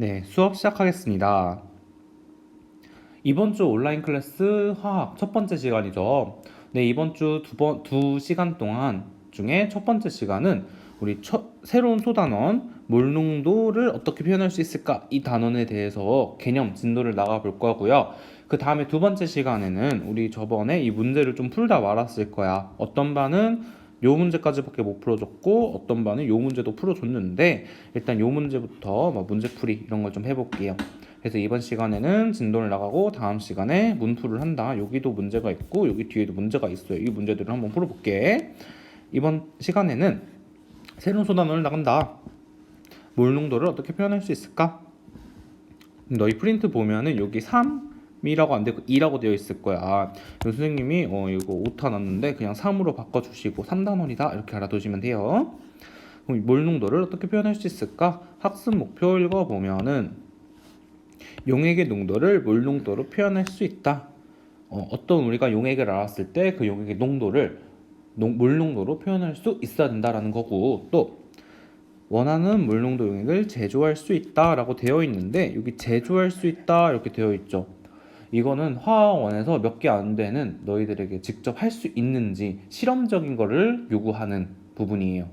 네, 수업 시작하겠습니다. 이번 주 온라인 클래스 화학 첫 번째 시간이죠. 네, 이번 주 두 시간 동안 중에 첫 번째 시간은 우리 새로운 소단원 몰농도를 어떻게 표현할 수 있을까? 이 단원에 대해서 개념 진도를 나가 볼 거고요. 그 다음에 두 번째 시간에는 우리 저번에 이 문제를 좀 풀다 말았을 거야. 어떤 반은 요 문제까지밖에 못 풀어줬고 어떤 반은 요 문제도 풀어줬는데 일단 요 문제부터 문제풀이 이런 걸 좀 해볼게요. 그래서 이번 시간에는 진도를 나가고 다음 시간에 문풀을 한다. 여기도 문제가 있고 여기 뒤에도 문제가 있어요. 이 문제들을 한번 풀어볼게. 이번 시간에는 새로운 소단원을 나간다. 몰농도를 어떻게 표현할 수 있을까? 너희 프린트 보면은 여기 3이라고 안 되고 2라고 되어 있을 거야. 선생님이 이거 오타 났는데 그냥 3으로 바꿔주시고 3단원이다 이렇게 알아두시면 돼요. 그럼 몰농도를 어떻게 표현할 수 있을까? 학습 목표 읽어보면은 용액의 농도를 몰농도로 표현할 수 있다. 어떤 우리가 용액을 알았을 때 그 용액의 농도를 몰농도로 표현할 수 있어야 된다라는 거고, 또 원하는 몰농도 용액을 제조할 수 있다라고 되어 있는데 여기 제조할 수 있다 이렇게 되어 있죠. 이거는 화학원에서 몇 개 안 되는 너희들에게 직접 할 수 있는지 실험적인 거를 요구하는 부분이에요.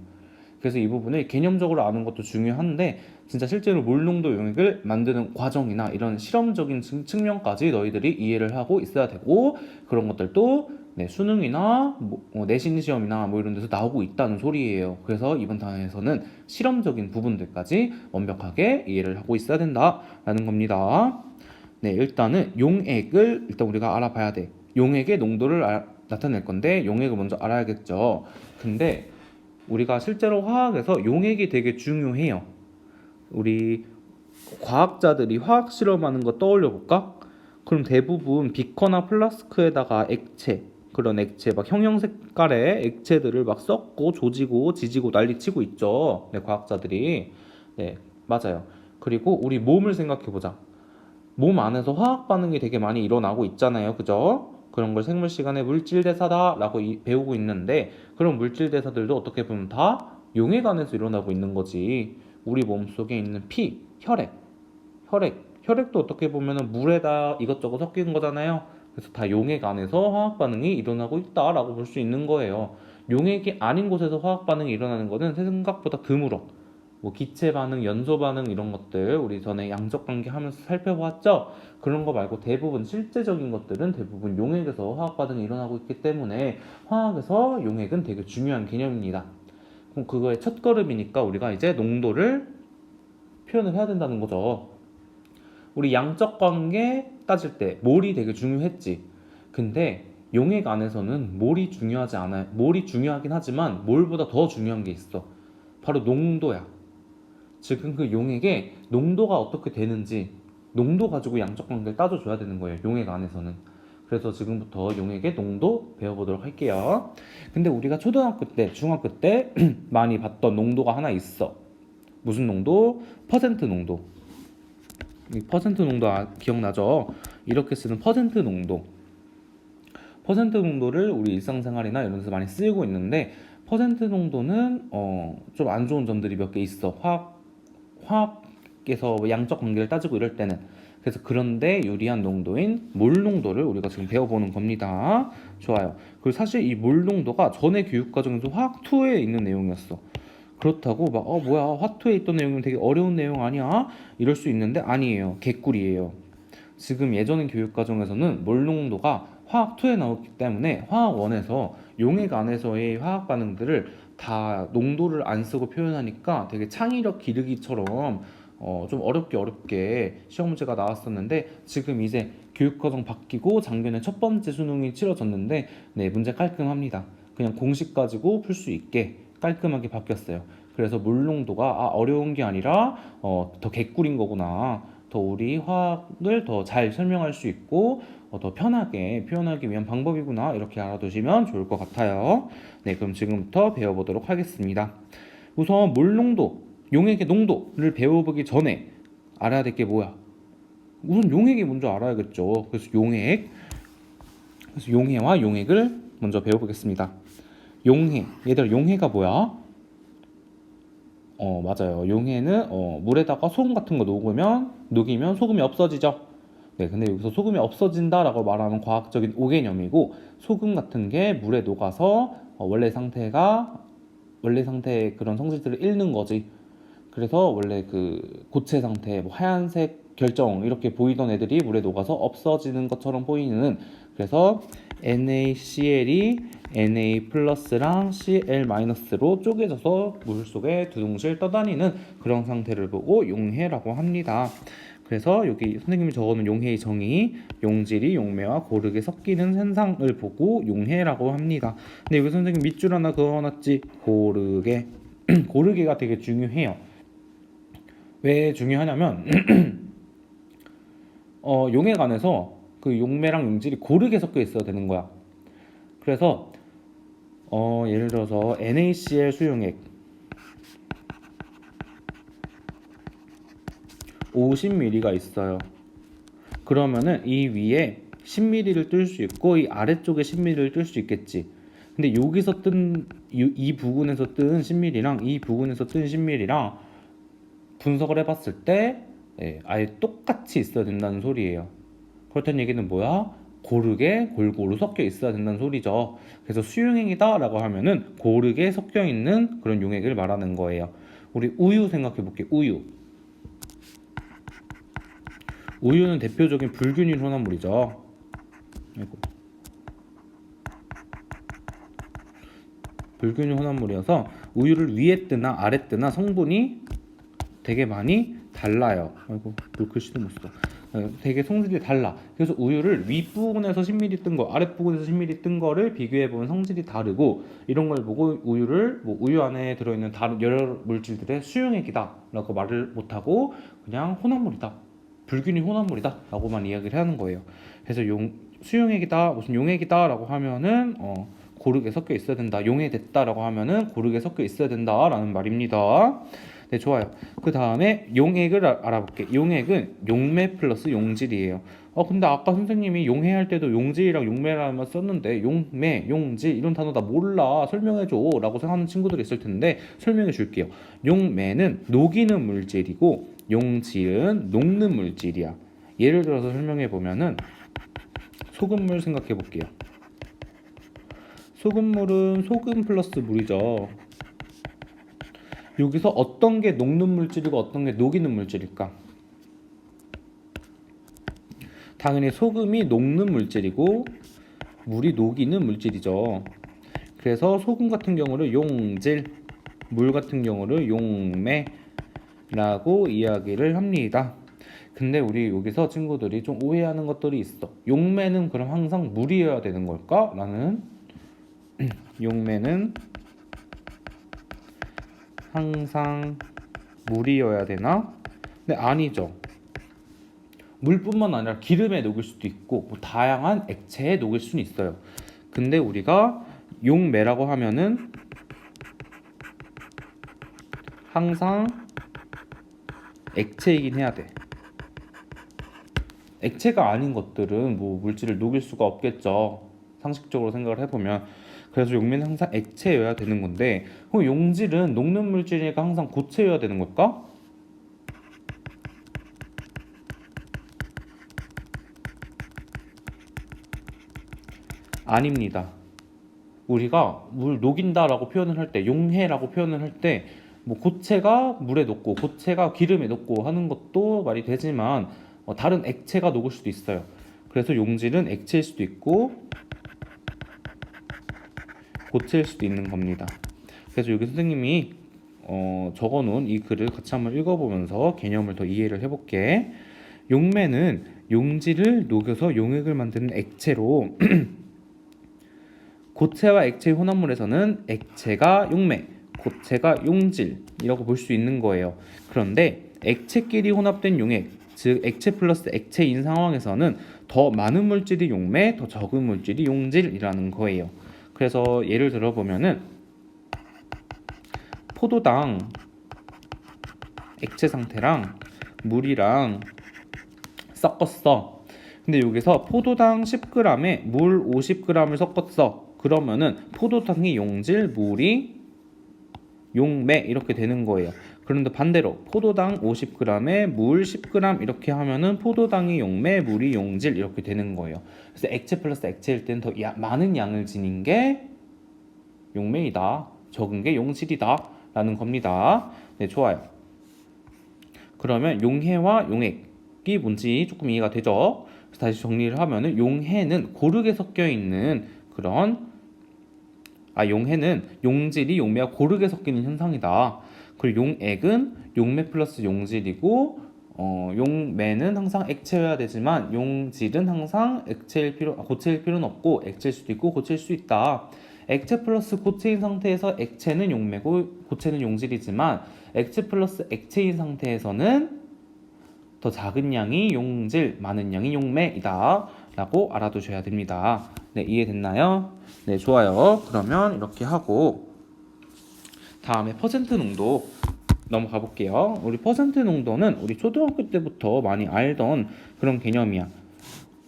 그래서 이 부분을 개념적으로 아는 것도 중요한데 진짜 실제로 몰농도 용액을 만드는 과정이나 이런 실험적인 측면까지 너희들이 이해를 하고 있어야 되고, 그런 것들도 수능이나 내신 시험이나 이런 데서 나오고 있다는 소리예요. 그래서 이번 단원에서는 실험적인 부분들까지 완벽하게 이해를 하고 있어야 된다라는 겁니다. 네, 일단은 용액을 일단 우리가 알아봐야 돼. 용액의 농도를 나타낼 건데 용액을 먼저 알아야겠죠. 근데 우리가 실제로 화학에서 용액이 되게 중요해요. 우리 과학자들이 화학 실험하는 거 떠올려 볼까? 그럼 대부분 비커나 플라스크에다가 그런 액체 막 형형 색깔의 액체들을 막 섞고 조지고 지지고 난리치고 있죠. 네, 과학자들이. 네, 맞아요. 그리고 우리 몸을 생각해 보자. 몸 안에서 화학 반응이 되게 많이 일어나고 있잖아요. 그죠? 그런 걸 생물 시간에 물질 대사다라고 배우고 있는데, 그런 물질 대사들도 어떻게 보면 다 용액 안에서 일어나고 있는 거지. 우리 몸 속에 있는 피, 혈액도 어떻게 보면 물에다 이것저것 섞인 거잖아요. 그래서 다 용액 안에서 화학 반응이 일어나고 있다라고 볼 수 있는 거예요. 용액이 아닌 곳에서 화학 반응이 일어나는 거는 생각보다 드물어. 기체 반응, 연소 반응 이런 것들 우리 전에 양적 관계 하면서 살펴봤죠? 그런 거 말고 대부분 실제적인 것들은 대부분 용액에서 화학 반응이 일어나고 있기 때문에 화학에서 용액은 되게 중요한 개념입니다. 그럼 그거의 첫 걸음이니까 우리가 이제 농도를 표현을 해야 된다는 거죠. 우리 양적 관계 따질 때 몰이 되게 중요했지. 근데 용액 안에서는 몰이 중요하지 않아요. 몰이 중요하긴 하지만 몰보다 더 중요한 게 있어. 바로 농도야. 지금 그 용액의 농도가 어떻게 되는지 농도 가지고 양적 관계를 따져줘야 되는 거예요. 용액 안에서는. 그래서 지금부터 용액의 농도 배워보도록 할게요. 근데 우리가 초등학교 때, 중학교 때 많이 봤던 농도가 하나 있어. 무슨 농도? 퍼센트 농도. 이 퍼센트 농도 기억나죠? 이렇게 쓰는 퍼센트 농도. 퍼센트 농도를 우리 일상생활이나 이런 데서 많이 쓰이고 있는데, 퍼센트 농도는 좀 안 좋은 점들이 몇 개 있어. 화학에서 양적 관계를 따지고 이럴 때는. 그래서 그런데 유리한 농도인 몰 농도를 우리가 지금 배워보는 겁니다. 좋아요. 그리고 사실 이 몰 농도가 전에 교육 과정에서 화학 2에 있는 내용이었어. 그렇다고 막 뭐야 화투에 있던 내용은 되게 어려운 내용 아니야? 이럴 수 있는데 아니에요. 개꿀이에요. 지금 예전 교육 과정에서는 몰 농도가 화학 2에 나왔기 때문에 화학 1에서 용액 안에서의 화학 반응들을 다 농도를 안 쓰고 표현하니까 되게 창의력 기르기처럼 좀 어렵게 시험 문제가 나왔었는데, 지금 이제 교육과정 바뀌고 작년에 첫 번째 수능이 치러졌는데 네, 문제 깔끔합니다. 그냥 공식 가지고 풀 수 있게 깔끔하게 바뀌었어요. 그래서 물농도가 어려운 게 아니라 더 개꿀인 거구나. 더 우리 화학을 더 잘 설명할 수 있고 더 편하게 표현하기 위한 방법이구나. 이렇게 알아두시면 좋을 것 같아요. 네, 그럼 지금부터 배워보도록 하겠습니다. 우선 물농도, 용액의 농도를 배워보기 전에 알아야 될 게 뭐야? 우선 용액이 먼저 알아야겠죠. 그래서 용해와 용액을 먼저 배워보겠습니다. 용해, 얘들아 용해가 뭐야? 맞아요. 용해는 물에다가 소금 같은 거 녹이면 소금이 없어지죠. 네, 근데 여기서 소금이 없어진다라고 말하는 과학적인 오개념이고, 소금 같은 게 물에 녹아서 원래 상태의 그런 성질들을 잃는 거지. 그래서 원래 그 고체 상태, 뭐 하얀색 결정 이렇게 보이던 애들이 물에 녹아서 없어지는 것처럼 보이는, 그래서 NaCl이 Na 플러스랑 Cl 마이너스로 쪼개져서 물 속에 두둥실 떠다니는 그런 상태를 보고 용해라고 합니다. 그래서 여기 선생님이 적어놓은 용해의 정의, 용질이 용매와 고르게 섞이는 현상을 보고 용해라고 합니다. 근데 여기 선생님 밑줄 하나 그어놨지? 고르게. 고르게가 되게 중요해요. 왜 중요하냐면 용해관에서 그 용매랑 용질이 고르게 섞여 있어야 되는 거야. 그래서 예를 들어서 NaCl 수용액 50ml가 있어요. 그러면은 이 위에 10ml를 뜰 수 있고 이 아래쪽에 10ml를 뜰 수 있겠지. 근데 여기서 뜬 이 부분에서 뜬 10ml랑 이 부분에서 뜬 10ml랑 분석을 해봤을 때 아예 똑같이 있어야 된다는 소리예요. 그렇다는 얘기는 뭐야? 고르게 골고루 섞여 있어야 된다는 소리죠. 그래서 수용액이다 라고 하면은 고르게 섞여 있는 그런 용액을 말하는 거예요. 우리 우유 생각해 볼게요. 우유는 대표적인 불균일 혼합물이죠. 아이고. 불균일 혼합물이어서 우유를 위에 뜨나 아래 뜨나 성분이 되게 많이 달라요. 아이고, 물글씨도 못 써. 되게 성질이 달라. 그래서 우유를 윗부분에서 10ml 뜬 거, 아랫부분에서 10ml 뜬 거를 비교해보면 성질이 다르고, 이런 걸 보고 우유를 우유 안에 들어있는 다른 여러 물질들의 수용액이다 라고 말을 못하고 그냥 혼합물이다, 불균일 혼합물이다 라고만 이야기를 하는 거예요. 그래서 수용액이다, 무슨 용액이다 라고 하면은 고르게 섞여 있어야 된다, 용해됐다 라고 하면은 고르게 섞여 있어야 된다 라는 말입니다. 네, 좋아요. 그 다음에 용액을 알아볼게. 용액은 용매 플러스 용질이에요. 근데 아까 선생님이 용해할 때도 용질이랑 용매라는 말 썼는데 용매, 용질 이런 단어 나 몰라, 설명해줘 라고 생각하는 친구들이 있을 텐데 설명해 줄게요. 용매는 녹이는 물질이고 용질은 녹는 물질이야. 예를 들어서 설명해 보면은 소금물 생각해 볼게요. 소금물은 소금 플러스 물이죠. 여기서 어떤 게 녹는 물질이고 어떤 게 녹이는 물질일까? 당연히 소금이 녹는 물질이고 물이 녹이는 물질이죠. 그래서 소금 같은 경우를 용질, 물 같은 경우를 용매라고 이야기를 합니다. 근데 우리 여기서 친구들이 좀 오해하는 것들이 있어. 용매는 그럼 항상 물이어야 되는 걸까? 라는 용매는 항상 물이어야 되나? 근데 아니죠. 물뿐만 아니라 기름에 녹일 수도 있고 뭐 다양한 액체에 녹일 수는 있어요. 근데 우리가 용매라고 하면은 항상 액체이긴 해야 돼. 액체가 아닌 것들은 뭐 물질을 녹일 수가 없겠죠. 상식적으로 생각을 해보면. 그래서 용매는 항상 액체여야 되는 건데, 그럼 용질은 녹는 물질이니까 항상 고체여야 되는 걸까? 아닙니다. 우리가 물 녹인다라고 표현을 할 때, 용해라고 표현을 할 때, 뭐 고체가 물에 녹고 고체가 기름에 녹고 하는 것도 말이 되지만 다른 액체가 녹을 수도 있어요. 그래서 용질은 액체일 수도 있고 고체일 수도 있는 겁니다. 그래서 여기 선생님이 적어놓은 이 글을 같이 한번 읽어보면서 개념을 더 이해를 해볼게. 용매는 용질을 녹여서 용액을 만드는 액체로 고체와 액체의 혼합물에서는 액체가 용매, 고체가 용질이라고 볼 수 있는 거예요. 그런데 액체끼리 혼합된 용액, 즉 액체 플러스 액체인 상황에서는 더 많은 물질이 용매, 더 적은 물질이 용질이라는 거예요. 그래서 예를 들어 보면은 포도당 액체 상태랑 물이랑 섞었어. 근데 여기서 포도당 10g에 물 50g을 섞었어. 그러면은 포도당이 용질, 물이 용매 이렇게 되는 거예요. 그런데 반대로 포도당 50g에 물 10g 이렇게 하면은 포도당이 용매, 물이 용질 이렇게 되는 거예요. 그래서 액체 플러스 액체일 때는 더 많은 양을 지닌 게 용매이다, 적은 게 용질이다 라는 겁니다. 네, 좋아요. 그러면 용해와 용액이 뭔지 조금 이해가 되죠? 그래서 다시 정리를 하면은 용해는 고르게 섞여 있는 그런 용해는 용질이 용매와 고르게 섞이는 현상이다. 그리고 용액은 용매 플러스 용질이고 용매는 항상 액체여야 되지만 용질은 항상 고체일 필요는 없고 액체일 수도 있고 고체일 수 있다. 액체 플러스 고체인 상태에서 액체는 용매고 고체는 용질이지만 액체 플러스 액체인 상태에서는 더 작은 양이 용질, 많은 양이 용매이다 라고 알아두셔야 됩니다. 네, 이해됐나요? 네, 좋아요. 그러면 이렇게 하고 다음에 퍼센트 농도 넘어가 볼게요. 우리 퍼센트 농도는 우리 초등학교 때부터 많이 알던 그런 개념이야.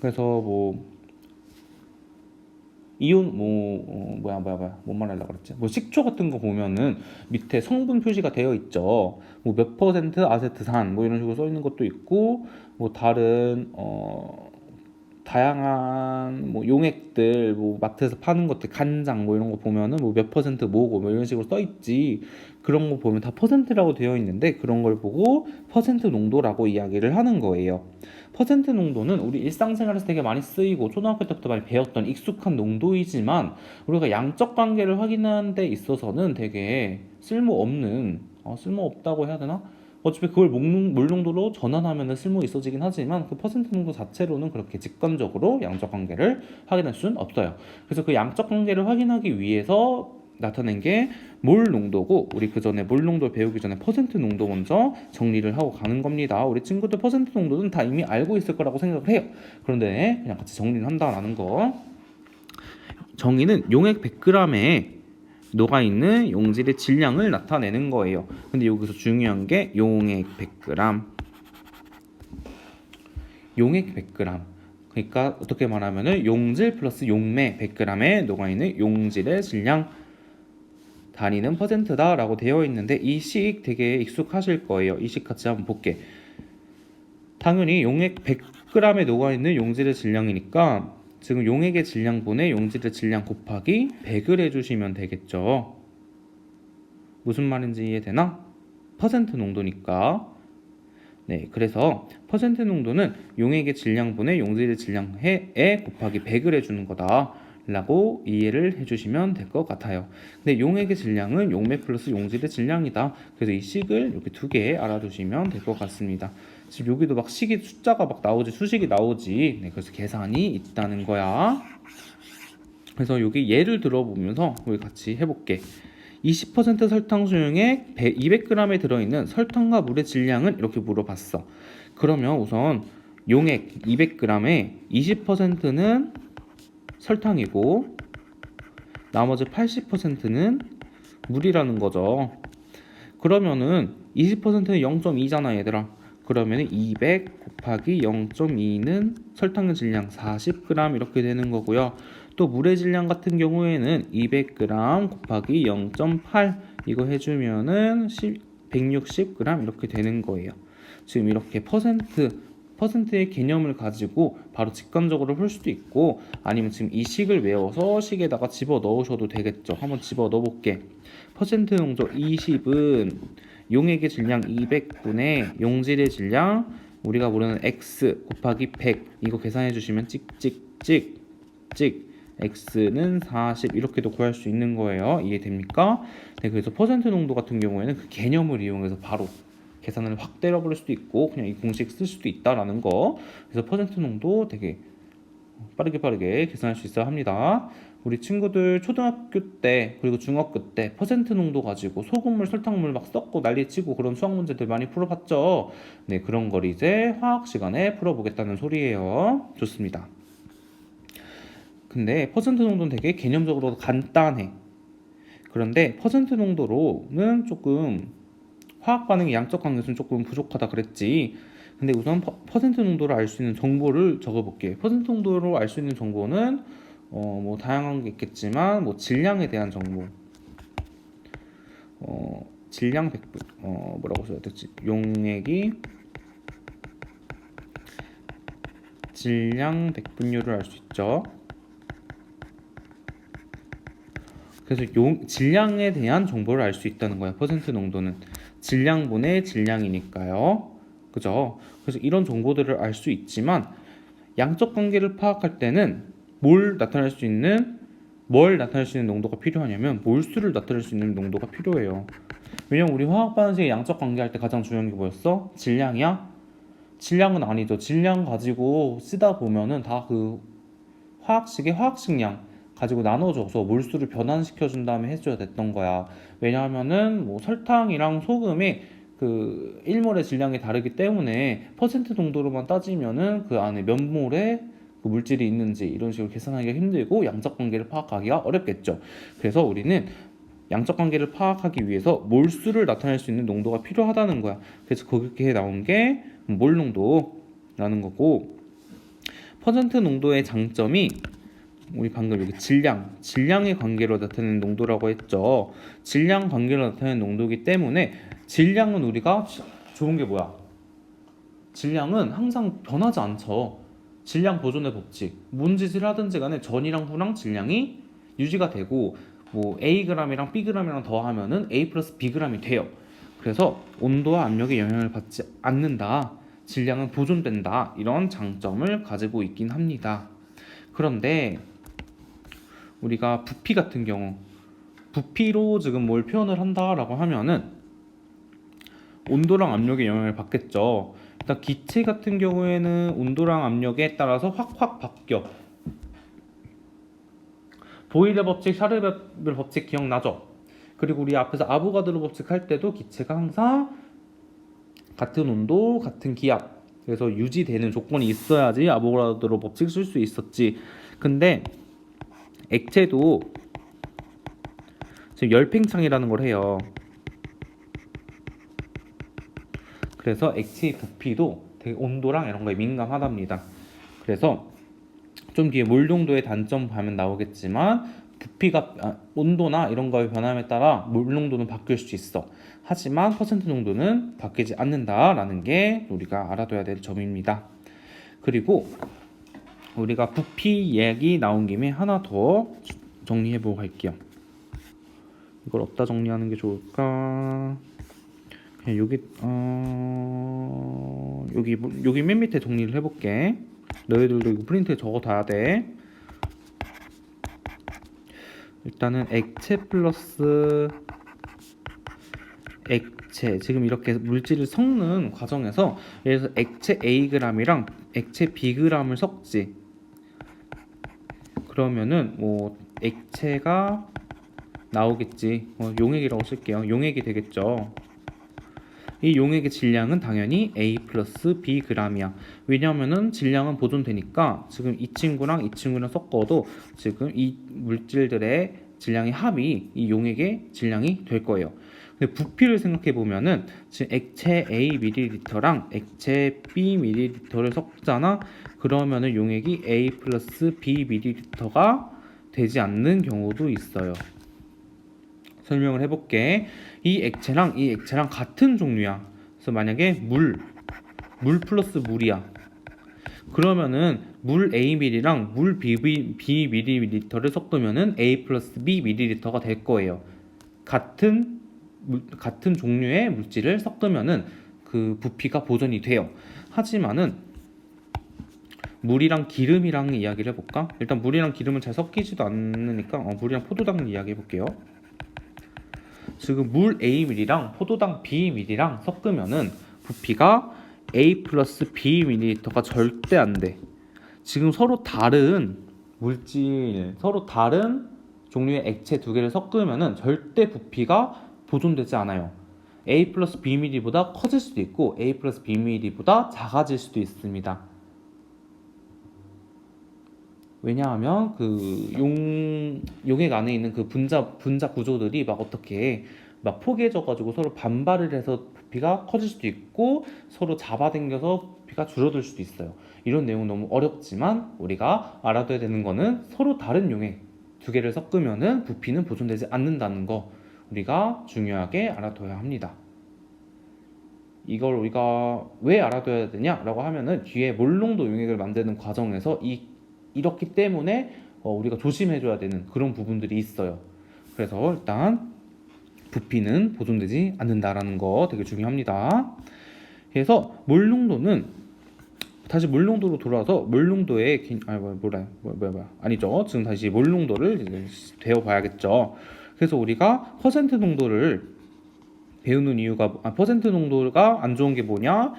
그래서 이온 뭔 말하려고 그랬지? 식초 같은 거 보면은 밑에 성분 표시가 되어 있죠. 몇 퍼센트 아세트산 이런 식으로 써 있는 것도 있고 다른 다양한 용액들 마트에서 파는 것들 간장 이런 거 보면은 몇 퍼센트 뭐고 이런 식으로 써 있지. 그런 거 보면 다 퍼센트라고 되어 있는데 그런 걸 보고 퍼센트 농도라고 이야기를 하는 거예요. 퍼센트 농도는 우리 일상생활에서 되게 많이 쓰이고 초등학교 때부터 많이 배웠던 익숙한 농도이지만 우리가 양적 관계를 확인하는 데 있어서는 되게 쓸모없다고 해야 되나? 어차피 그걸 물 농도로 전환하면 쓸모 있어지긴 하지만 그 퍼센트 농도 자체로는 그렇게 직관적으로 양적 관계를 확인할 수는 없어요. 그래서 그 양적 관계를 확인하기 위해서 나타낸 게 몰 농도고 우리 그 전에 몰 농도를 배우기 전에 퍼센트 농도 먼저 정리를 하고 가는 겁니다. 우리 친구들 퍼센트 농도는 다 이미 알고 있을 거라고 생각을 해요. 그런데 그냥 같이 정리를 한다라는 거. 정의는 용액 100g에 녹아있는 용질의 질량을 나타내는 거예요. 근데 여기서 중요한 게 용액 100g. 용액 100g. 그러니까 어떻게 말하면은 용질 플러스 용매 100g에 녹아있는 용질의 질량 단위는 퍼센트다 라고 되어 있는데 이 식 되게 익숙하실 거예요. 이 식 같이 한번 볼게. 당연히 용액 100g에 녹아있는 용질의 질량이니까 지금 용액의 질량분의 용질의 질량 곱하기 100을 해주시면 되겠죠. 무슨 말인지 이해되나? 퍼센트 농도니까. 네, 그래서 퍼센트 농도는 용액의 질량분의 용질의 질량에 곱하기 100을 해주는 거다 라고 이해를 해주시면 될 것 같아요. 근데 용액의 질량은 용매 플러스 용질의 질량이다. 그래서 이 식을 이렇게 두 개 알아두시면 될 것 같습니다. 지금 여기도 식이 숫자가 나오지, 수식이 나오지. 네, 그래서 계산이 있다는 거야. 그래서 여기 예를 들어보면서 우리 같이 해볼게. 20% 설탕 수용액 200g에 들어있는 설탕과 물의 질량은 이렇게 물어봤어. 그러면 우선 용액 200g에 20%는 설탕이고 나머지 80%는 물이라는 거죠. 그러면은 20%는 0.2잖아 얘들아. 그러면 200 곱하기 0.2는 설탕의 질량 40g 이렇게 되는 거고요. 또 물의 질량 같은 경우에는 200g 곱하기 0.8 이거 해주면은 160g 이렇게 되는 거예요. 지금 이렇게 퍼센트의 개념을 가지고 바로 직관적으로 풀 수도 있고 아니면 지금 이 식을 외워서 식에다가 집어 넣으셔도 되겠죠. 한번 집어 넣어 볼게. 퍼센트 농도 20은 용액의 질량 200분의 용질의 질량 우리가 모르는 x 곱하기 100 이거 계산해 주시면 찍찍찍찍 x는 40 이렇게도 구할 수 있는 거예요. 이해됩니까? 네, 그래서 퍼센트 농도 같은 경우에는 그 개념을 이용해서 바로 계산을 확 때려버릴 수도 있고 그냥 이 공식 쓸 수도 있다라는 거. 그래서 퍼센트 농도 되게 빠르게 계산할 수 있어야 합니다. 우리 친구들 초등학교 때 그리고 중학교 때 퍼센트 농도 가지고 소금물, 설탕물 막 섞고 난리치고 그런 수학 문제들 많이 풀어봤죠. 네, 그런 걸 이제 화학 시간에 풀어보겠다는 소리예요. 좋습니다. 근데 퍼센트 농도는 되게 개념적으로 간단해. 그런데 퍼센트 농도로는 조금 화학 반응의 양적 관계수는 조금 부족하다 그랬지. 근데 우선 퍼센트 농도를 알 수 있는 정보를 적어볼게. 퍼센트 농도로 알 수 있는 정보는 다양한 게 있겠지만 질량에 대한 정보. 질량 100분 뭐라고 써야 되지? 용액이 질량 100분율을 알 수 있죠. 그래서 질량에 대한 정보를 알 수 있다는 거야. 퍼센트 농도는 질량분의 질량이니까요. 그죠? 그래서 이런 정보들을 알 수 있지만 양적 관계를 파악할 때는 뭘 나타낼 수 있는 농도가 필요하냐면 몰수를 나타낼 수 있는 농도가 필요해요. 왜냐면 우리 화학 반응식의 양적 관계할 때 가장 중요한 게 뭐였어? 질량이야? 질량은 아니죠. 질량 가지고 쓰다 보면은 다 그 화학식의 화학식량 가지고 나눠줘서 몰수를 변환시켜 준 다음에 해줘야 됐던 거야. 왜냐하면은 뭐 설탕이랑 소금이 그 1몰의 질량이 다르기 때문에 퍼센트 농도로만 따지면은 그 안에 몇 몰의 그 물질이 있는지 이런 식으로 계산하기가 힘들고 양적 관계를 파악하기가 어렵겠죠. 그래서 우리는 양적 관계를 파악하기 위해서 몰수를 나타낼 수 있는 농도가 필요하다는 거야. 그래서 그렇게 나온 게 몰 농도라는 거고, 퍼센트 농도의 장점이 우리 방금 여기 질량의 관계로 나타내는 농도라고 했죠. 질량 관계로 나타내는 농도이기 때문에 질량은 우리가 좋은 게 뭐야? 질량은 항상 변하지 않죠. 질량 보존의 법칙. 뭔 짓을 하든지 간에 전이랑 후랑 질량이 유지가 되고 뭐 Ag이랑 Bg이랑 더하면은 A 플러스 Bg이 돼요. 그래서 온도와 압력에 영향을 받지 않는다. 질량은 보존된다. 이런 장점을 가지고 있긴 합니다. 그런데 우리가 부피 같은 경우 부피로 지금 뭘 표현을 한다라고 하면은 온도랑 압력에 영향을 받겠죠. 일단 기체 같은 경우에는 온도랑 압력에 따라서 확확 바뀌어. 보일러 법칙, 샤르베르 법칙 기억나죠? 그리고 우리 앞에서 아보가드로 법칙 할 때도 기체가 항상 같은 온도, 같은 기압, 그래서 유지되는 조건이 있어야지 아보가드로 법칙 쓸 수 있었지. 근데 액체도 지금 열팽창이라는 걸 해요. 그래서 액체의 부피도 되게 온도랑 이런 거에 민감하답니다. 그래서 좀 뒤에 몰 농도의 단점 보면 나오겠지만 부피가 온도나 이런 거의 변함에 따라 몰 농도는 바뀔 수 있어. 하지만 퍼센트 농도는 바뀌지 않는다라는 게 우리가 알아둬야 될 점입니다. 그리고 우리가 부피 얘기 나온 김에 하나 더 정리해보고 갈게요. 이걸 어디다 정리하는 게 좋을까? 그냥 여기 맨 밑에 정리를 해볼게. 너희들도 이거 프린트에 적어둬야 돼. 일단은 액체 플러스 액체, 지금 이렇게 물질을 섞는 과정에서 예를 들어서 액체 Ag이랑 액체 Bg을 섞지. 그러면은 뭐 액체가 나오겠지. 용액이라고 쓸게요. 용액이 되겠죠. 이 용액의 질량은 당연히 A 플러스 B g이야. 왜냐하면은 질량은 보존되니까 지금 이 친구랑 이 친구랑 섞어도 지금 이 물질들의 질량의 합이 이 용액의 질량이 될 거예요. 근데 부피를 생각해 보면은 지금 액체 A ml랑 액체 B ml를 섞잖아. 그러면은 용액이 A 플러스 B ml가 되지 않는 경우도 있어요. 설명을 해볼게. 이 액체랑 같은 종류야. 그래서 만약에 물 플러스 물이야. 그러면은 물 A ml랑 물 B ml를 섞으면은 A 플러스 B ml가 될 거예요. 같은 종류의 물질을 섞으면은 그 부피가 보존이 돼요. 하지만은 물이랑 기름이랑 이야기를 해볼까? 일단 물이랑 기름은 잘 섞이지도 않으니까 물이랑 포도당 이야기 해볼게요. 지금 물 Aml이랑 포도당 Bml이랑 섞으면은 부피가 A 플러스 Bml가 절대 안 돼. 지금 서로 다른 물질, 서로 다른 종류의 액체 두 개를 섞으면은 절대 부피가 보존되지 않아요. A 플러스 Bml보다 커질 수도 있고 A 플러스 Bml보다 작아질 수도 있습니다. 왜냐하면 그 용액 안에 있는 그 분자 구조들이 막 어떻게 막 포개져 가지고 서로 반발을 해서 부피가 커질 수도 있고 서로 잡아당겨서 부피가 줄어들 수도 있어요. 이런 내용은 너무 어렵지만 우리가 알아둬야 되는 거는 서로 다른 용액 두 개를 섞으면은 부피는 보존되지 않는다는 거 우리가 중요하게 알아둬야 합니다. 이걸 우리가 왜 알아둬야 되냐라고 하면은 뒤에 몰농도 용액을 만드는 과정에서 이렇기 때문에 우리가 조심해줘야 되는 그런 부분들이 있어요. 그래서 일단 부피는 보존되지 않는다라는 거 되게 중요합니다. 그래서 몰농도는 다시 몰농도로 돌아와서 몰농도의 아니죠. 지금 다시 몰농도를 배워봐야겠죠. 그래서 우리가 퍼센트 농도를 배우는 이유가 퍼센트 농도가 안 좋은 게 뭐냐?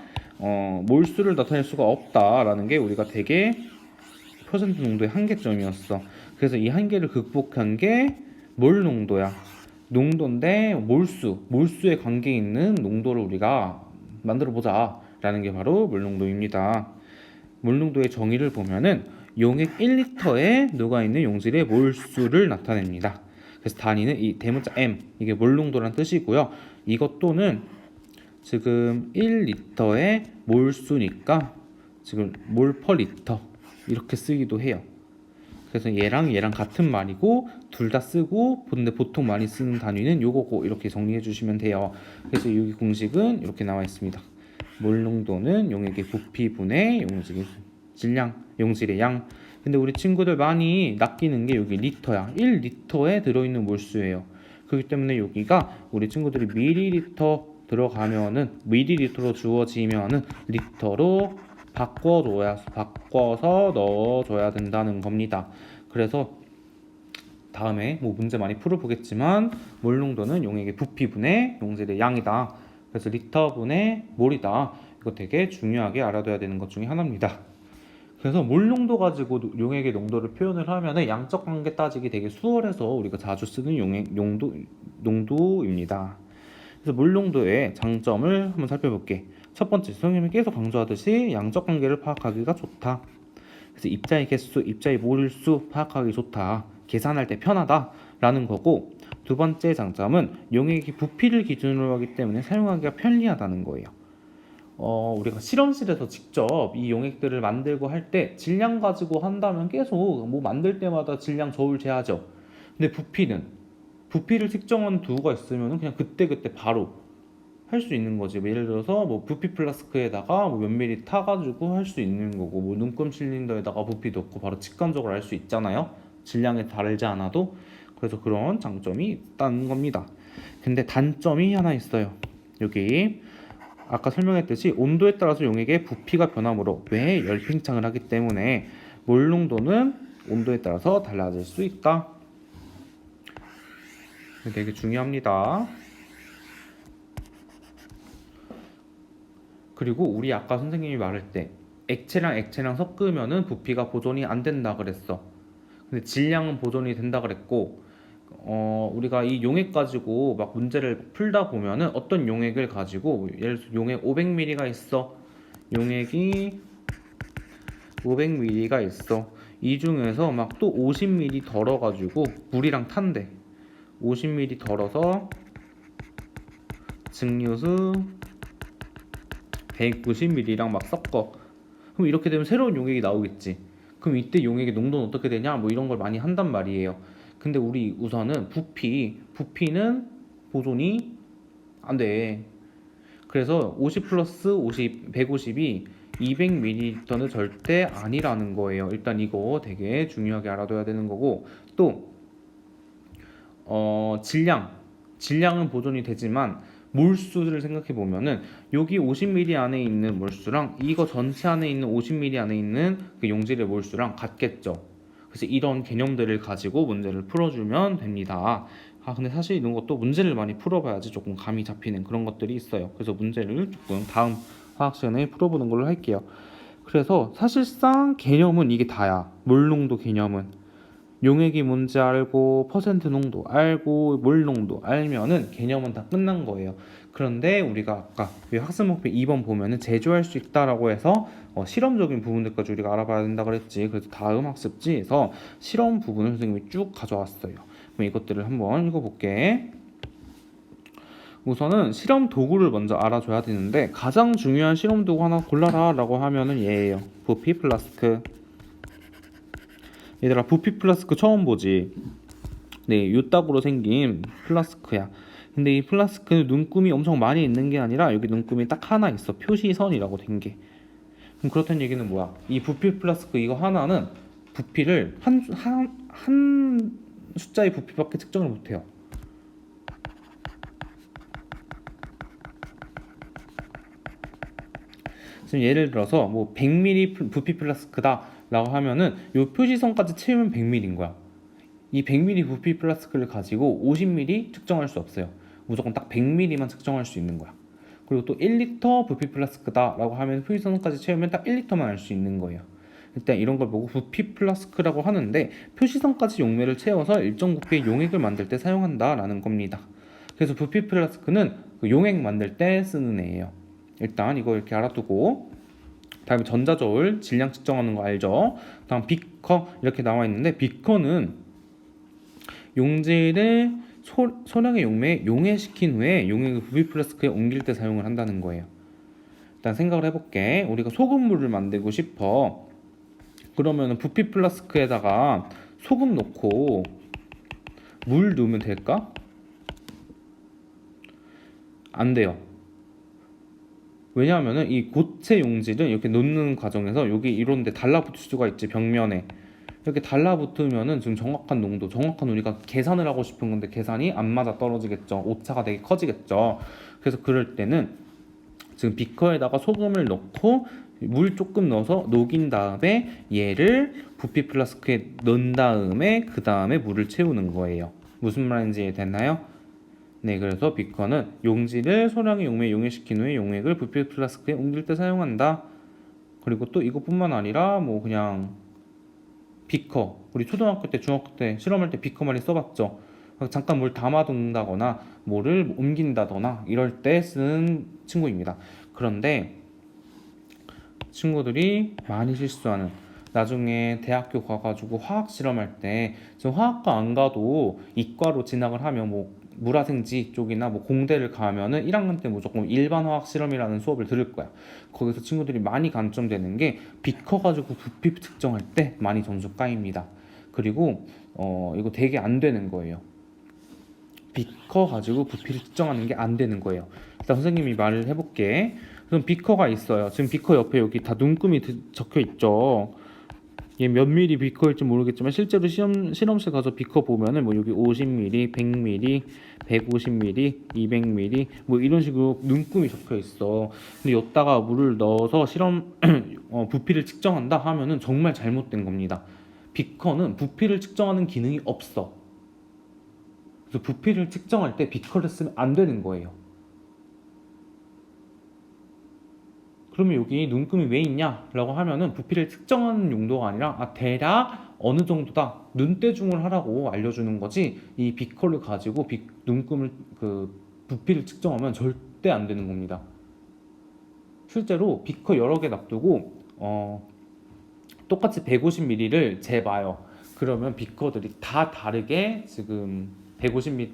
몰수를 나타낼 수가 없다라는 게 우리가 되게 퍼센트 농도의 한계점이었어. 그래서 이 한계를 극복한 게 몰 농도야. 농도인데 몰수에 관계 있는 농도를 우리가 만들어 보자라는 게 바로 몰 농도입니다. 몰 농도의 정의를 보면은 용액 1리터에 녹아있는 용질의 몰수를 나타냅니다. 그래서 단위는 이 대문자 M, 이게 몰 농도란 뜻이고요. 이것 또는 지금 1리터의 몰수니까 지금 몰 퍼 리터 이렇게 쓰기도 해요. 그래서 얘랑 같은 말이고 둘 다 쓰고 근데 보통 많이 쓰는 단위는 요거고 이렇게 정리해 주시면 돼요. 그래서 여기 공식은 이렇게 나와 있습니다. 몰 농도는 용액의 부피분의 용질의 질량, 용질의 양. 근데 우리 친구들 많이 낚이는 게 여기 리터야. 1리터에 들어있는 몰수예요. 그렇기 때문에 여기가 우리 친구들이 밀리리터 들어가면은 밀리리터로 주어지면은 리터로 바꿔서 넣어줘야 된다는 겁니다. 그래서 다음에 뭐 문제 많이 풀어보겠지만 몰 농도는 용액의 부피분의 용질의 양이다. 그래서 리터분의 몰이다. 이거 되게 중요하게 알아둬야 되는 것 중에 하나입니다. 그래서 몰 농도 가지고 용액의 농도를 표현을 하면은 양적 관계 따지기 되게 수월해서 우리가 자주 쓰는 농도입니다. 그래서 몰 농도의 장점을 한번 살펴볼게. 첫 번째, 선생님이 계속 강조하듯이 양적 관계를 파악하기가 좋다. 그래서 입자의 개수, 입자의 몰수 파악하기 좋다. 계산할 때 편하다라는 거고, 두 번째 장점은 용액이 부피를 기준으로 하기 때문에 사용하기가 편리하다는 거예요. 우리가 실험실에서 직접 이 용액들을 만들고 할 때 질량 가지고 한다면 계속 뭐 만들 때마다 질량 저울 재하죠. 근데 부피를 측정한 도구가 있으면 그냥 그때그때 바로 할 수 있는 거지. 뭐 예를 들어서 뭐 부피 플라스크에다가 뭐 몇 미리 타가지고 할 수 있는 거고, 뭐 눈금 실린더에다가 부피 넣고 바로 직관적으로 알 수 있잖아요. 질량에 다르지 않아도. 그래서 그런 장점이 있다는 겁니다. 근데 단점이 하나 있어요. 여기 아까 설명했듯이 온도에 따라서 용액의 부피가 변하므로 왜 열팽창을 하기 때문에 몰 농도는 온도에 따라서 달라질 수 있다. 되게 중요합니다. 그리고 우리 아까 선생님이 말할 때 액체랑 섞으면은 부피가 보존이 안 된다 그랬어. 근데 질량은 보존이 된다 그랬고, 우리가 이 용액 가지고 막 문제를 풀다 보면은 어떤 용액을 가지고 예를 들어서 용액 500ml가 있어. 용액이 500ml가 있어. 이 중에서 막 또 50ml 덜어가지고 물이랑 탄대. 50ml 덜어서 증류수 190ml랑 막 섞어. 그럼 이렇게 되면 새로운 용액이 나오겠지. 그럼 이때 용액의 농도는 어떻게 되냐? 뭐 이런 걸 많이 한단 말이에요. 근데 우리 우선은 부피는 보존이 안 돼. 그래서 50 플러스 50, 150이 200ml는 절대 아니라는 거예요. 일단 이거 되게 중요하게 알아둬야 되는 거고, 또 질량은 보존이 되지만 몰수를 생각해 보면은 여기 50ml 안에 있는 몰수랑 이거 전체 안에 있는 50ml 안에 있는 그 용질의 몰수랑 같겠죠. 그래서 이런 개념들을 가지고 문제를 풀어주면 됩니다. 근데 사실 이런 것도 문제를 많이 풀어봐야지 조금 감이 잡히는 그런 것들이 있어요. 그래서 문제를 조금 다음 화학 시간에 풀어보는 걸로 할게요. 그래서 사실상 개념은 이게 다야. 몰 농도 개념은. 용액이 뭔지 알고 퍼센트 농도 알고 몰 농도 알면은 개념은 다 끝난 거예요. 그런데 우리가 아까 학습 목표 2번 보면은 제조할 수 있다라고 해서 실험적인 부분들까지 우리가 알아봐야 된다 그랬지. 그래서 다음 학습지에서 실험 부분을 선생님이 쭉 가져왔어요. 그럼 이것들을 한번 읽어볼게. 우선은 실험 도구를 먼저 알아줘야 되는데 가장 중요한 실험 도구 하나 골라라 라고 하면은 얘예요. 부피 플라스크. 얘들아 부피 플라스크 처음 보지? 네, 요따구로 생긴 플라스크야. 근데 이 플라스크는 눈금이 엄청 많이 있는 게 아니라 여기 눈금이 딱 하나 있어. 표시선이라고 된 게. 그럼 그렇다는 얘기는 뭐야? 이 부피 플라스크 이거 하나는 부피를 한 숫자의 부피밖에 측정을 못해요. 지금 예를 들어서 뭐 100ml 부피 플라스크다 라고 하면은 요 표시선까지 채우면 100ml인 거야. 이 100ml 부피 플라스크를 가지고 50ml 측정할 수 없어요. 무조건 딱 100ml만 측정할 수 있는 거야. 그리고 또 1리터 부피 플라스크다 라고 하면 표시선까지 채우면 딱 1리터만 알 수 있는 거예요. 일단 이런 걸 보고 부피 플라스크라고 하는데 표시선까지 용매를 채워서 일정 부피의 용액을 만들 때 사용한다 라는 겁니다. 그래서 부피 플라스크는 그 용액 만들 때 쓰는 애예요. 일단 이거 이렇게 알아두고, 다음에 전자저울 질량 측정하는 거 알죠? 다음 비커 이렇게 나와 있는데, 비커는 용질을 소량의 용매에 용해시킨 후에 용액을 부피 플라스크에 옮길 때 사용을 한다는 거예요. 일단 생각을 해볼게. 우리가 소금물을 만들고 싶어. 그러면 부피 플라스크에다가 소금 넣고 물 넣으면 될까? 안 돼요. 왜냐하면 이 고체 용질을 이렇게 놓는 과정에서 여기 이런 데 달라붙을 수가 있지. 벽면에 이렇게 달라붙으면은 지금 정확한 우리가 계산을 하고 싶은 건데 계산이 안 맞아 떨어지겠죠. 오차가 되게 커지겠죠. 그래서 그럴 때는 지금 비커에다가 소금을 넣고 물 조금 넣어서 녹인 다음에 얘를 부피 플라스크에 넣은 다음에 그 다음에 물을 채우는 거예요. 무슨 말인지 이해됐나요? 네, 그래서 비커는 용질을 소량의 용매에 용해시킨 후에 용액을 부피 플라스크에 옮길 때 사용한다. 그리고 또 이것뿐만 아니라 뭐 그냥 비커, 우리 초등학교 때 중학교 때 실험할 때 비커 많이 써봤죠. 잠깐 물 담아둔다거나 뭐를 옮긴다거나 이럴 때 쓰는 친구입니다. 그런데 친구들이 많이 실수하는, 나중에 대학교 가가지고 화학 실험할 때, 지금 화학과 안 가도 이과로 진학을 하면 뭐 물화생지 쪽이나 뭐 공대를 가면은 1학년 때 무조건 일반 화학 실험이라는 수업을 들을 거야. 거기서 친구들이 많이 관점되는 게 비커 가지고 부피 측정할 때 많이 점수 까입니다. 그리고 이거 되게 안 되는 거예요. 비커 가지고 부피를 측정하는 게 안 되는 거예요. 일단 선생님이 말을 해볼게. 그럼 비커가 있어요. 지금 비커 옆에 여기 다 눈금이 적혀 있죠. 얘 몇 미리 비커일지 모르겠지만 실제로 실험실 가서 비커 보면은 뭐 여기 50ml, 100ml, 150ml, 200ml 뭐 이런 식으로 눈금이 적혀 있어. 근데 여기다가 물을 넣어서 실험 부피를 측정한다 하면은 정말 잘못된 겁니다. 비커는 부피를 측정하는 기능이 없어. 그래서 부피를 측정할 때 비커를 쓰면 안 되는 거예요. 그러면 여기 눈금이 왜 있냐라고 하면은 부피를 측정하는 용도가 아니라 대략 어느 정도다 눈대중을 하라고 알려주는 거지, 이 비커를 가지고 눈금을 부피를 측정하면 절대 안 되는 겁니다. 실제로 비커 여러 개 놔두고 똑같이 150ml를 재봐요. 그러면 비커들이 다 다르게 지금 150ml,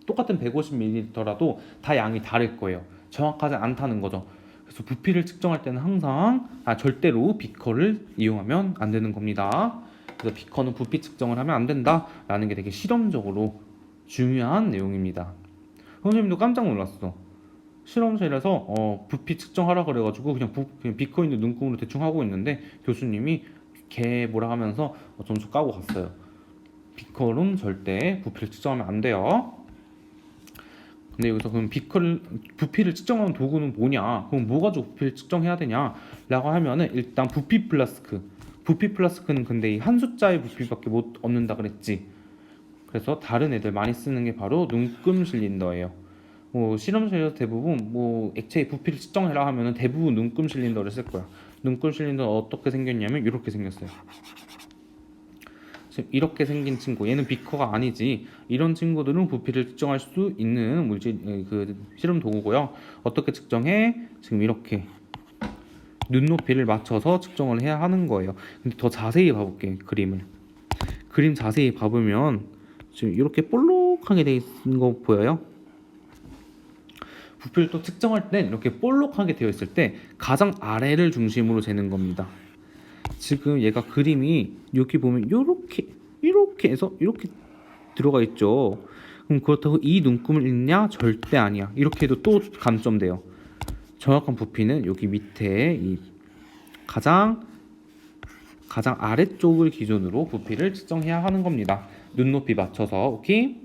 똑같은 150ml라도 다 양이 다를 거예요. 정확하지 않다는 거죠. 그래서 부피를 측정할 때는 항상 절대로 비커를 이용하면 안 되는 겁니다. 그래서 비커는 부피 측정을 하면 안 된다라는 게 되게 실험적으로 중요한 내용입니다. 선생님도 깜짝 놀랐어. 실험실에서 부피 측정하라 그래가지고 그냥 비커 있는 눈금으로 대충 하고 있는데 교수님이 걔 뭐라 하면서 점수 까고 갔어요. 비커는 절대 부피를 측정하면 안 돼요. 근데 여기서 그럼 부피를 측정하는 도구는 뭐냐? 그럼 뭐 가지고 부피를 측정해야 되냐? 라고 하면은 일단 부피 플라스크는 근데 이 한 숫자의 부피밖에 못 얻는다 그랬지. 그래서 다른 애들 많이 쓰는 게 바로 눈금 실린더예요. 뭐 실험실에서 대부분 뭐 액체의 부피를 측정해라 하면은 대부분 눈금 실린더를 쓸 거야. 눈금 실린더는 어떻게 생겼냐면 이렇게 생겼어요. 이렇게 생긴 친구, 얘는 비커가 아니지. 이런 친구들은 부피를 측정할 수 있는 실험 도구고요. 어떻게 측정해? 지금 이렇게 눈높이를 맞춰서 측정을 해야 하는 거예요. 근데 더 자세히 봐볼게. 그림 자세히 봐보면 지금 이렇게 볼록하게 돼 있는 거 보여요? 부피를 또 측정할 땐 이렇게 볼록하게 되어 있을 때 가장 아래를 중심으로 재는 겁니다. 지금 얘가 그림이 여기 보면 이렇게 해서 이렇게 들어가 있죠. 그럼 그렇다고 이 눈금을 읽냐? 절대 아니야. 이렇게 해도 또 감점돼요. 정확한 부피는 여기 밑에 이 가장 아래쪽을 기준으로 부피를 측정해야 하는 겁니다. 눈높이 맞춰서. 오케이?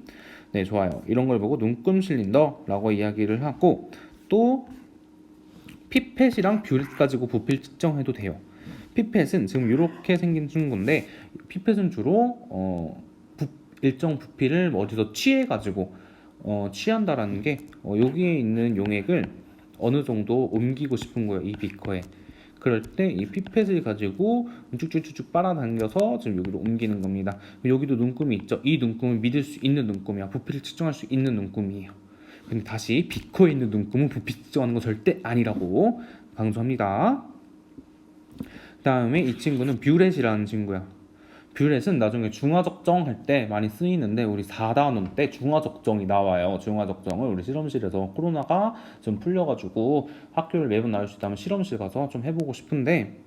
네, 좋아요. 이런 걸 보고 눈금 실린더라고 이야기를 하고, 또 피펫이랑 뷰렛 가지고 부피를 측정해도 돼요. 피펫은 지금 이렇게 생긴 친구인데, 피펫은 주로 일정 부피를 어디서 취해가지고 취한다라는 게 여기에 있는 용액을 어느 정도 옮기고 싶은 거예요, 이 비커에. 그럴 때 이 피펫을 가지고 쭉쭉쭉쭉 빨아당겨서 지금 여기로 옮기는 겁니다. 여기도 눈금이 있죠. 이 눈금은 믿을 수 있는 눈금이야. 부피를 측정할 수 있는 눈금이에요. 근데 다시 비커에 있는 눈금은 부피 측정하는 건 절대 아니라고 강조합니다. 그 다음에 이 친구는 뷰렛이라는 친구야. 뷰렛은 나중에 중화적정 할 때 많이 쓰이는데, 우리 4단원 때 중화적정이 나와요. 중화적정을 우리 실험실에서 코로나가 좀 풀려가지고 학교를 매번 나올 수 있다면 실험실 가서 좀 해보고 싶은데,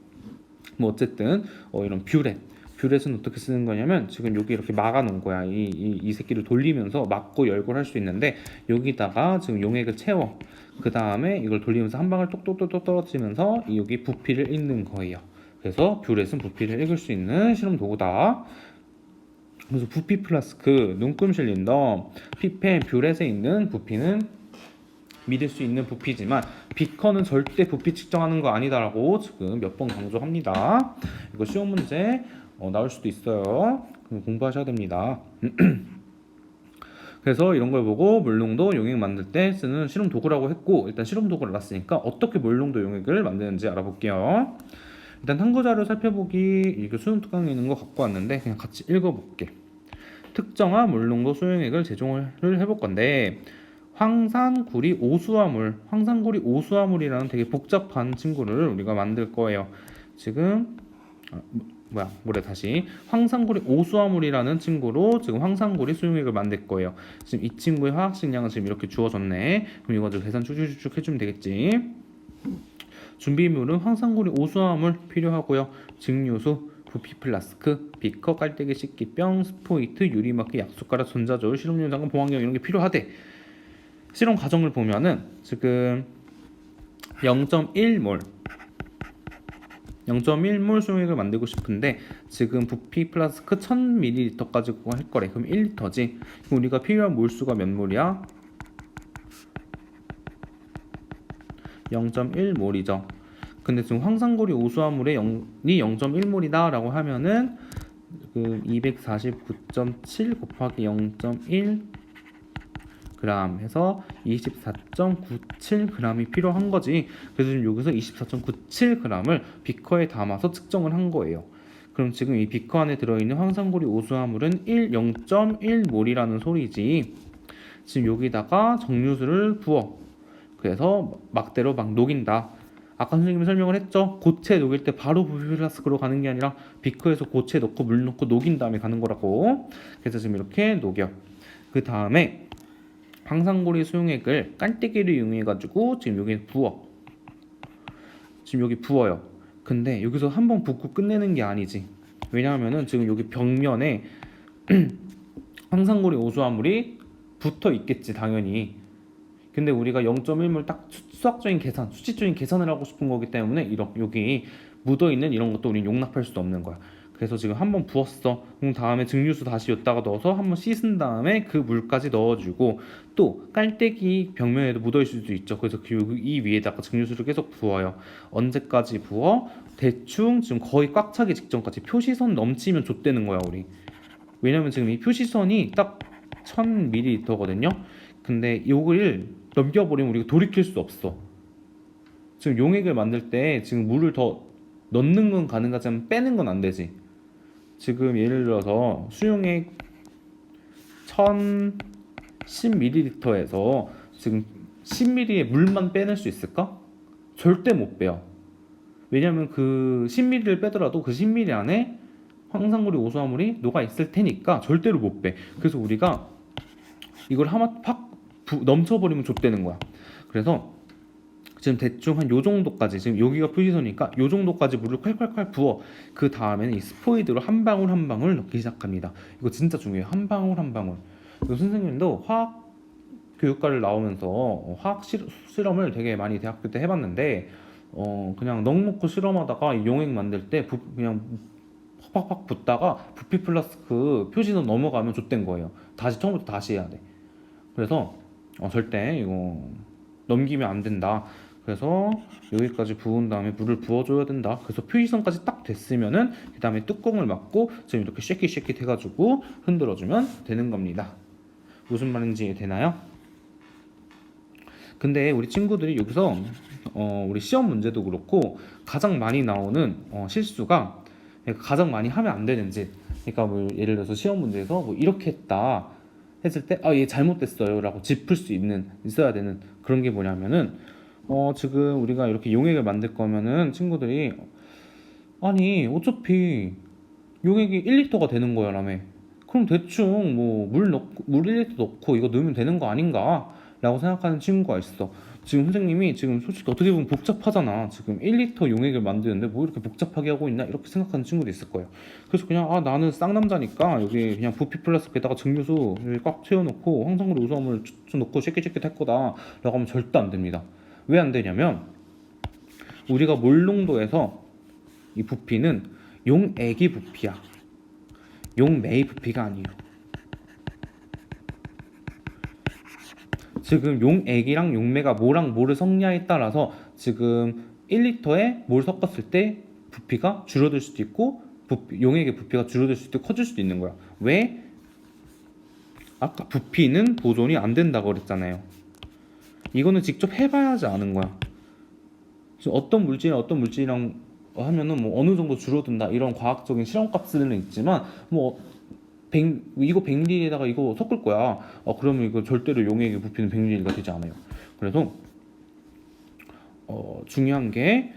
뭐 어쨌든 이런 뷰렛은 어떻게 쓰는 거냐면, 지금 여기 이렇게 막아 놓은 거야. 이 새끼를 돌리면서 막고 열고 할 수 있는데, 여기다가 지금 용액을 채워. 그 다음에 이걸 돌리면서 한 방울 똑똑똑똑 떨어지면서 여기 부피를 읽는 거예요. 그래서 뷰렛은 부피를 읽을 수 있는 실험 도구다. 그래서 부피 플라스크, 눈금 실린더, 피펜, 뷰렛에 있는 부피는 믿을 수 있는 부피지만 비커는 절대 부피 측정하는 거 아니다라고 지금 몇 번 강조합니다. 이거 시험 문제 나올 수도 있어요. 그럼 공부하셔야 됩니다. 그래서 이런 걸 보고 물농도 용액 만들 때 쓰는 실험 도구라고 했고, 일단 실험 도구를 알았으니까 어떻게 물농도 용액을 만드는지 알아볼게요. 일단 탐구 자료 살펴보기, 이게 수능 특강에 있는 거 갖고 왔는데 그냥 같이 읽어볼게. 특정한 물농도 수용액을 제공을 해볼 건데, 황산구리 오수화물이라는 되게 복잡한 친구를 우리가 만들 거예요. 지금 황산구리 오수화물이라는 친구로 지금 황산구리 수용액을 만들 거예요. 지금 이 친구의 화학식량은 지금 이렇게 주어졌네. 그럼 이거 계산 쭉쭉쭉 해주면 되겠지. 준비물은 황산구리 오수화물 필요하고요. 증류수, 부피 플라스크, 비커, 깔때기 식기병, 스포이트, 유리마키, 약숟가락, 전자저울, 실험용 장갑, 보안경 이런 게 필요하대. 실험 과정을 보면은 지금 0.1몰 수용액을 만들고 싶은데, 지금 부피 플라스크 1000ml 가지고 할 거래. 그럼 1리터지. 그럼 우리가 필요한 몰수가 몇 몰이야? 0.1몰이죠. 근데 지금 황산구리 오수화물의 0.1몰이다 라고 하면은 249.7 곱하기 0.1 g 해서 24.97g이 필요한 거지. 그래서 지금 여기서 24.97g을 비커에 담아서 측정을 한 거예요. 그럼 지금 이 비커 안에 들어있는 황산구리 오수화물은 0.1몰이라는 소리지. 지금 여기다가 정류수를 부어. 그래서 막대로 막 녹인다. 아까 선생님이 설명을 했죠. 고체 녹일 때 바로 부피 플라스크로 가는 게 아니라 비커에서 고체 넣고 물 넣고 녹인 다음에 가는 거라고. 그래서 지금 이렇게 녹여. 그 다음에 황산고리 수용액을 깔때기를 이용해가지고 지금 여기 부어. 지금 여기 부어요. 근데 여기서 한번 붓고 끝내는 게 아니지. 왜냐하면은 지금 여기 벽면에 황산고리 오수화물이 붙어 있겠지, 당연히. 근데 우리가 0.1몰 딱 수학적인 계산, 수치적인 계산을 하고 싶은 거기 때문에 여기 묻어있는 이런 것도 우리는 용납할 수도 없는 거야. 그래서 지금 한번 부었어. 그럼 다음에 증류수 다시 여기다가 넣어서 한번 씻은 다음에 그 물까지 넣어주고, 또 깔때기 벽면에도 묻어있을 수도 있죠. 그래서 이 위에다가 증류수를 계속 부어요. 언제까지 부어? 대충 지금 거의 꽉 차기 직전까지. 표시선 넘치면 좆되는 거야, 우리. 왜냐면 지금 이 표시선이 딱 1000ml거든요. 근데 요걸 넘겨버리면 우리가 돌이킬 수 없어. 지금 용액을 만들 때 지금 물을 더 넣는 건 가능하지만 빼는 건 안 되지. 지금 예를 들어서 수용액 1010ml에서 지금 10ml의 물만 빼낼 수 있을까? 절대 못 빼요. 왜냐면 그 10ml를 빼더라도 그 10ml 안에 황산구리 오수화물이 녹아 있을 테니까 절대로 못 빼. 그래서 우리가 이걸 팍 넘쳐버리면 좆되는 거야. 그래서 지금 대충 한 요 정도까지, 지금 여기가 표시선이니까 요 정도까지 물을 콸콸콸 부어 그 다음에는 이 스포이드로 한 방울 한 방울 넣기 시작합니다. 이거 진짜 중요해요. 한 방울 한 방울. 그 선생님도 화학 교육과를 나오면서 화학 실험을 되게 많이 대학교 때 해봤는데 그냥 넋 놓고 실험하다가 이 용액 만들 때 그냥 팍팍팍 붓다가 부피 플라스크 표시선 넘어가면 좆된 거예요. 다시 처음부터 다시 해야 돼. 그래서 절대 이거 넘기면 안 된다. 그래서 여기까지 부은 다음에 물을 부어줘야 된다. 그래서 표시선까지 딱 됐으면은 그 다음에 뚜껑을 막고 지금 이렇게 쉐킷 해가지고 흔들어주면 되는 겁니다. 무슨 말인지 되나요? 근데 우리 친구들이 여기서 우리 시험 문제도 그렇고 가장 많이 나오는 실수가, 그러니까 가장 많이 하면 안 되는 짓. 그러니까 뭐 예를 들어서 시험 문제에서 뭐 이렇게 했다 했을 때 얘 잘못됐어요라고 짚을 수 있어야 되는 그런 게 뭐냐면은 지금 우리가 이렇게 용액을 만들 거면은 친구들이 아니 어차피 용액이 1리터가 되는 거야 라며. 그럼 대충 뭐 물 1리터 넣고 이거 넣으면 되는 거 아닌가 라고 생각하는 친구가 있어. 지금 선생님이 지금 솔직히 어떻게 보면 복잡하잖아. 지금 1리터 용액을 만드는데 뭐 이렇게 복잡하게 하고 있나 이렇게 생각하는 친구도 있을 거예요. 그래서 그냥 나는 쌍남자니까 여기 그냥 부피 플라스크에다가 증류수 꽉 채워놓고 황산그리 우수함을 쭉 넣고 쉐킷쉐킷 할 거다 라고 하면 절대 안 됩니다. 왜 안 되냐면 우리가 몰농도에서 이 부피는 용액이 부피야. 용매의 부피가 아니에요. 지금 용액이랑 용매가 뭐랑 뭐를 섞냐에 따라서 지금 1리터에 뭘 섞었을 때 부피가 줄어들 수도 있고 용액의 부피가 줄어들 수도 있고 커질 수도 있는 거야. 왜? 아까 부피는 보존이 안 된다고 그랬잖아요. 이거는 직접 해봐야지 아는 거야. 지금 어떤 물질이랑 하면은 뭐 어느 정도 줄어든다 이런 과학적인 실험값들은 있지만 뭐 이거 100ml에다가 이거 섞을 거야. 그러면 이거 절대로 용액의 부피는 100ml가 되지 않아요. 그래서 중요한 게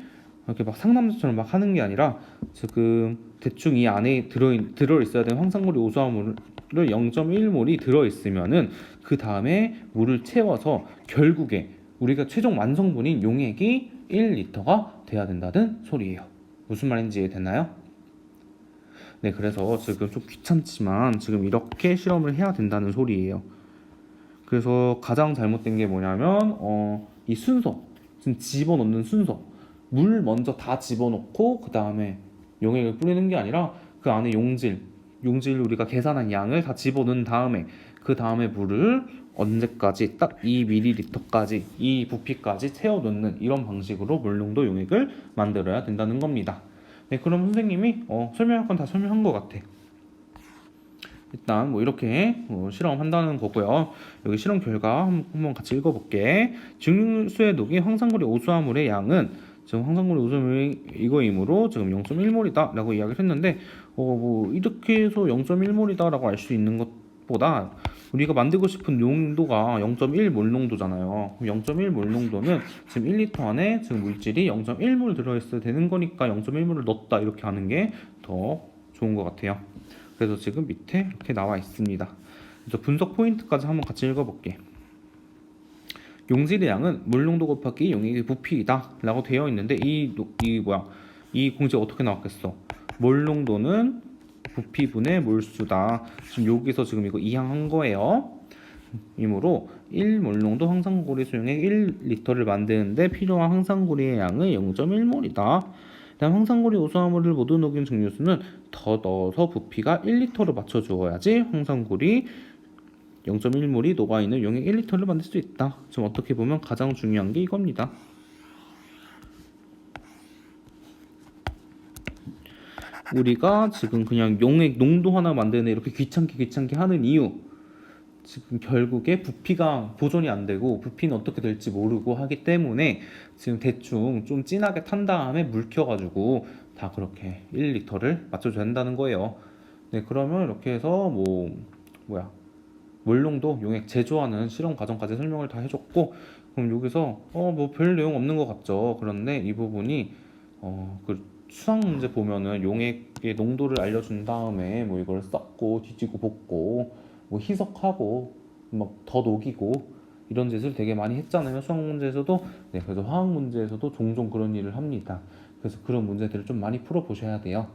이렇게 막 상남자처럼 막 하는 게 아니라 지금 대충 이 안에 들어 있어야 되는 황산고리 오수화물을 0.1몰이 들어 있으면은 그 다음에 물을 채워서 결국에 우리가 최종 완성분인 용액이 1리터가 돼야 된다는 소리예요. 무슨 말인지 이해됐나요? 네, 그래서 지금 좀 귀찮지만 지금 이렇게 실험을 해야 된다는 소리예요. 그래서 가장 잘못된 게 뭐냐면 이 순서, 지금 집어넣는 순서, 물 먼저 다 집어넣고 그 다음에 용액을 뿌리는 게 아니라 그 안에 용질 우리가 계산한 양을 다 집어넣은 다음에 그 다음에 물을 언제까지 딱 2ml까지 이 부피까지 채워 넣는 이런 방식으로 물농도 용액을 만들어야 된다는 겁니다. 네, 그럼 선생님이 설명할 건 다 설명한 것 같아. 일단 뭐 이렇게 실험한다는 거고요. 여기 실험 결과 한번 같이 읽어볼게. 증류수에 녹인 황산고리 오수화물의 양은 지금 황산고리 오수화물이 이거이므로 지금 0.1몰이다 라고 이야기를 했는데 뭐 이렇게 해서 0.1몰이다 라고 알 수 있는 것보다 우리가 만들고 싶은 농도가 0.1몰 농도잖아요. 0.1몰 농도는 지금 1리터 안에 지금 물질이 0.1몰 들어있어야 되는 거니까 0.1몰을 넣었다 이렇게 하는 게 더 좋은 것 같아요. 그래서 지금 밑에 이렇게 나와 있습니다. 그래서 분석 포인트까지 한번 같이 읽어볼게. 용질의 양은 물 농도 곱하기 용액의 부피이다 라고 되어 있는데 이 공식 어떻게 나왔겠어? 몰 농도는 부피분의 몰수다. 지금 여기서 지금 이거 이항한 거예요. 이므로 1몰 농도 황산고리 수용액 1리터를 만드는데 필요한 황산고리의 양은 0.1몰이다. 다음 황산고리 오수화물을 모두 녹인 증류수는 더 넣어서 부피가 1리터로 맞춰 주어야지 황산고리 0.1몰이 녹아있는 용액 1리터를 만들 수 있다. 지금 어떻게 보면 가장 중요한 게 이겁니다. 우리가 지금 그냥 용액 농도 하나 만드는 이렇게 귀찮게 하는 이유, 지금 결국에 부피가 보존이 안 되고 부피는 어떻게 될지 모르고 하기 때문에 지금 대충 좀 진하게 탄 다음에 물 켜가지고 다 그렇게 1리터를 맞춰줘야 한다는 거예요. 네, 그러면 이렇게 해서 몰농도 용액 제조하는 실험 과정까지 설명을 다 해줬고, 그럼 여기서 뭐 별 내용 없는 것 같죠. 그런데 이 부분이 그 수학 문제 보면은 용액의 농도를 알려준 다음에 뭐 이걸 섞고 뒤지고 볶고 뭐 희석하고 막 더 녹이고 이런 짓을 되게 많이 했잖아요. 수학 문제에서도. 네, 그래서 화학 문제에서도 종종 그런 일을 합니다. 그래서 그런 문제들을 좀 많이 풀어보셔야 돼요.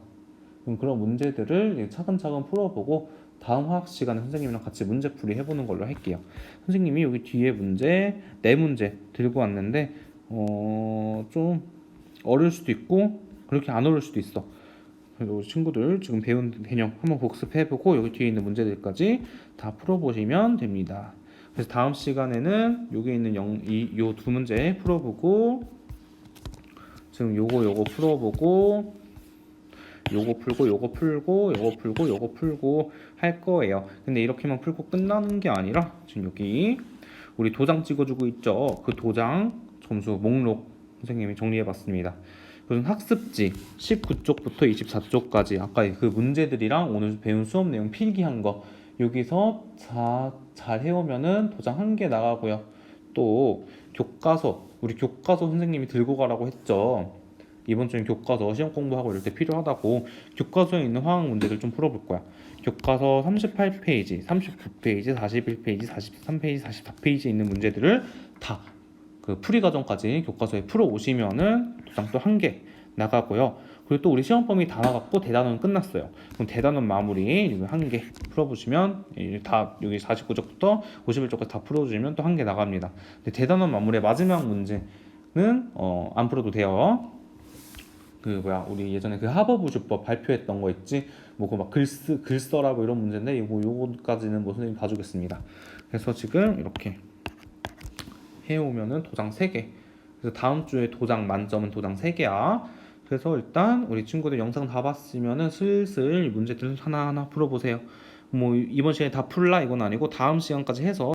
그럼 그런 문제들을 차근차근 풀어보고 다음 화학 시간에 선생님이랑 같이 문제풀이 해보는 걸로 할게요. 선생님이 여기 뒤에 문제, 네 문제 들고 왔는데 좀 어려울 수도 있고 그렇게 안 어려울 수도 있어. 그래서 우리 친구들 지금 배운 개념 한번 복습해보고 여기 뒤에 있는 문제들까지 다 풀어보시면 됩니다. 그래서 다음 시간에는 여기 있는 요 두 문제 풀어보고 지금 요거 풀어보고 요거 풀고 요거 풀고 요거 풀고 요거 풀고 할 거예요. 근데 이렇게만 풀고 끝나는 게 아니라 지금 여기 우리 도장 찍어주고 있죠. 그 도장 점수 목록 선생님이 정리해봤습니다. 그래서 학습지 19쪽부터 24쪽까지 아까 그 문제들이랑 오늘 배운 수업 내용 필기한 거 여기서 잘 해오면은 도장 한 개 나가고요. 또 교과서 우리 교과서 선생님이 들고 가라고 했죠. 이번 주엔 교과서 시험 공부하고 이럴 때 필요하다고 교과서에 있는 화학 문제들 좀 풀어볼 거야. 교과서 38페이지, 39페이지, 41페이지, 43페이지, 44페이지에 있는 문제들을 다 그 풀이 과정까지 교과서에 풀어 오시면은 도장 또 한 개 나가고요. 그리고 또 우리 시험 범위 다 나갔고 대단원 끝났어요. 그럼 대단원 마무리 이거 한 개 풀어보시면 다 여기 49쪽부터 51쪽까지 다 풀어주시면 또 한 개 나갑니다. 근데 대단원 마무리의 마지막 문제는 안 풀어도 돼요. 우리 예전에 그 하버부주법 발표했던 거 있지 뭐 그 막 글 써라고 이런 문제인데 요거까지는 뭐 선생님 봐주겠습니다. 그래서 지금 이렇게 해오면은 도장 3개. 그래서 다음 주에 도장 만점은 도장 3개야. 그래서 일단 우리 친구들 영상 다 봤으면은 슬슬 문제들 하나하나 풀어보세요. 뭐 이번 시간에 다 풀라 이건 아니고 다음 시간까지 해서